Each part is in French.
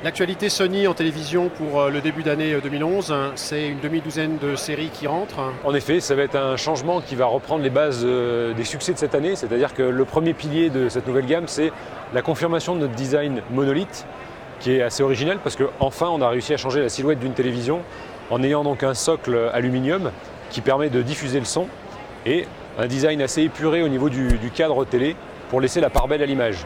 L'actualité Sony en télévision pour le début d'année 2011, c'est une demi-douzaine de séries qui rentrent. En effet, ça va être un changement qui va reprendre les bases des succès de cette année, c'est-à-dire que le premier pilier de cette nouvelle gamme, c'est la confirmation de notre design monolithe, qui est assez original parce qu'enfin on a réussi à changer la silhouette d'une télévision en ayant donc un socle aluminium qui permet de diffuser le son et un design assez épuré au niveau du cadre télé pour laisser la part belle à l'image.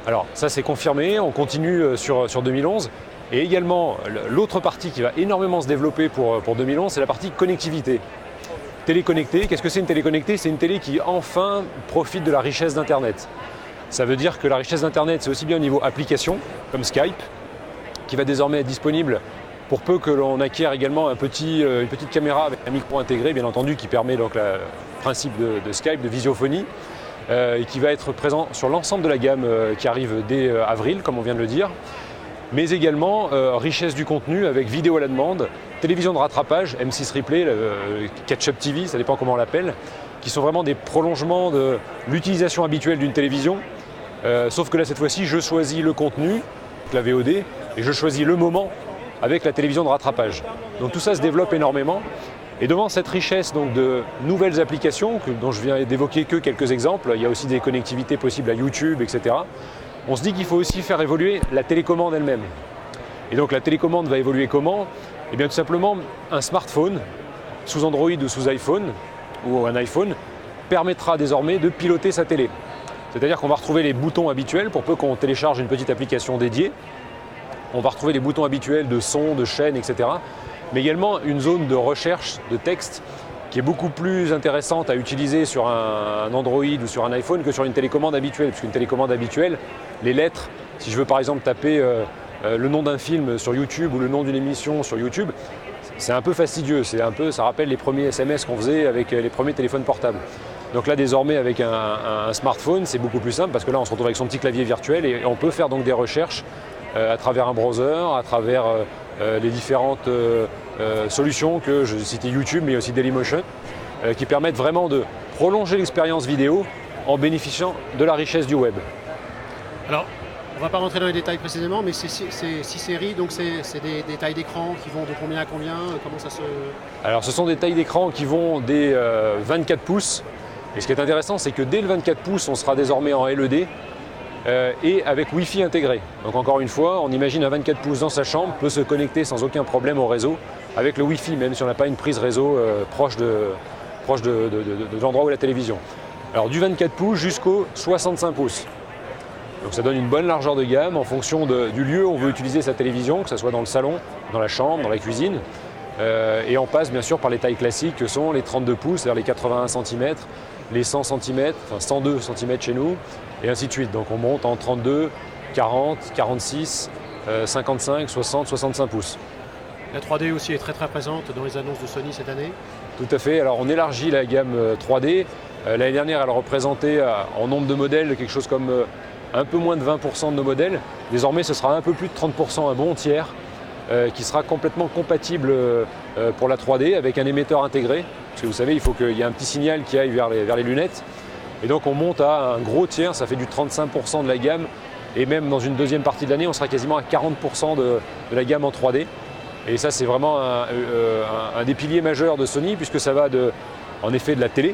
Alors ça c'est confirmé, on continue sur 2011 et également l'autre partie qui va énormément se développer pour 2011, c'est la partie connectivité. Télé connectée, qu'est-ce que c'est une télé connectée? C'est une télé qui enfin profite de la richesse d'Internet. Ça veut dire que la richesse d'Internet c'est aussi bien au niveau application comme Skype qui va désormais être disponible pour peu que l'on acquiert également une petite caméra avec un micro intégré bien entendu qui permet donc le principe de Skype, de visiophonie. Et qui va être présent sur l'ensemble de la gamme qui arrive dès avril, comme on vient de le dire, mais également richesse du contenu avec vidéo à la demande, télévision de rattrapage, M6 Replay, Catch-up TV, ça dépend comment on l'appelle, qui sont vraiment des prolongements de l'utilisation habituelle d'une télévision, sauf que là cette fois-ci je choisis le contenu, la VOD, et je choisis le moment avec la télévision de rattrapage. Donc tout ça se développe énormément. Et devant cette richesse donc, de nouvelles applications, dont je viens d'évoquer que quelques exemples, il y a aussi des connectivités possibles à YouTube, etc. On se dit qu'il faut aussi faire évoluer la télécommande elle-même. Et donc la télécommande va évoluer comment? Eh bien tout simplement, un smartphone, sous Android ou sous iPhone, ou un iPhone, permettra désormais de piloter sa télé. C'est-à-dire qu'on va retrouver les boutons habituels pour peu qu'on télécharge une petite application dédiée. On va retrouver les boutons habituels de son, de chaîne, etc. Mais également une zone de recherche de texte qui est beaucoup plus intéressante à utiliser sur un Android ou sur un iPhone que sur une télécommande habituelle. Puisqu'une télécommande habituelle, les lettres, si je veux par exemple taper le nom d'un film sur YouTube ou le nom d'une émission sur YouTube, c'est un peu fastidieux, ça rappelle les premiers SMS qu'on faisait avec les premiers téléphones portables. Donc là désormais avec un smartphone, c'est beaucoup plus simple parce que là on se retrouve avec son petit clavier virtuel et on peut faire donc des recherches à travers un browser, à travers les différentes solutions que je citais YouTube mais aussi Dailymotion qui permettent vraiment de prolonger l'expérience vidéo en bénéficiant de la richesse du web. Alors, on ne va pas rentrer dans les détails précisément, mais ces 6 séries, donc c'est des tailles d'écran qui vont de combien à combien? Comment ça se... Alors ce sont des tailles d'écran qui vont des 24 pouces et ce qui est intéressant c'est que dès le 24 pouces on sera désormais en LED et avec Wi-Fi intégré. Donc encore une fois, on imagine un 24 pouces dans sa chambre, peut se connecter sans aucun problème au réseau avec le Wi-Fi, même si on n'a pas une prise réseau proche de l'endroit où est la télévision. Alors du 24 pouces jusqu'au 65 pouces. Donc ça donne une bonne largeur de gamme en fonction du lieu où on veut utiliser sa télévision, que ce soit dans le salon, dans la chambre, dans la cuisine. Et on passe bien sûr par les tailles classiques que sont les 32 pouces, c'est-à-dire les 81 cm, les 100 cm, enfin 102 cm chez nous, et ainsi de suite. Donc on monte en 32, 40, 46, 55, 60, 65 pouces. La 3D aussi est très présente dans les annonces de Sony cette année. Tout à fait, alors on élargit la gamme 3D. L'année dernière elle représentait en nombre de modèles quelque chose comme un peu moins de 20% de nos modèles. Désormais ce sera un peu plus de 30%, un bon tiers, qui sera complètement compatible pour la 3D avec un émetteur intégré. Parce que vous savez, il faut qu'il y ait un petit signal qui aille vers les lunettes. Et donc on monte à un gros tiers, ça fait du 35% de la gamme. Et même dans une deuxième partie de l'année, on sera quasiment à 40% de la gamme en 3D. Et ça c'est vraiment un des piliers majeurs de Sony puisque ça va en effet de la télé.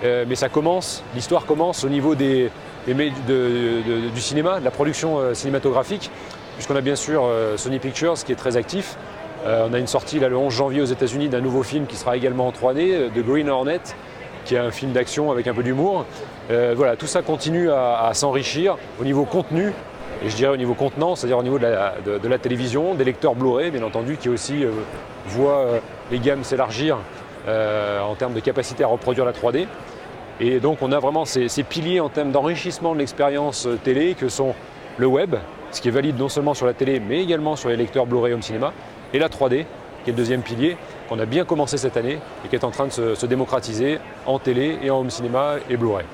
Mais ça commence, l'histoire commence au niveau du cinéma, de la production cinématographique. Puisqu'on a bien sûr Sony Pictures qui est très actif. On a une sortie là, le 11 janvier aux États-Unis d'un nouveau film qui sera également en 3D, The Green Hornet, qui est un film d'action avec un peu d'humour. Voilà, tout ça continue à s'enrichir au niveau contenu, et je dirais au niveau contenant, c'est-à-dire au niveau de la télévision, des lecteurs Blu-ray bien entendu, qui aussi voient les gammes s'élargir en termes de capacité à reproduire la 3D. Et donc on a vraiment ces piliers en termes d'enrichissement de l'expérience télé que sont le web, ce qui est valide non seulement sur la télé mais également sur les lecteurs Blu-ray home cinéma, et la 3D, qui est le deuxième pilier, qu'on a bien commencé cette année et qui est en train de se démocratiser en télé et en home cinéma et Blu-ray.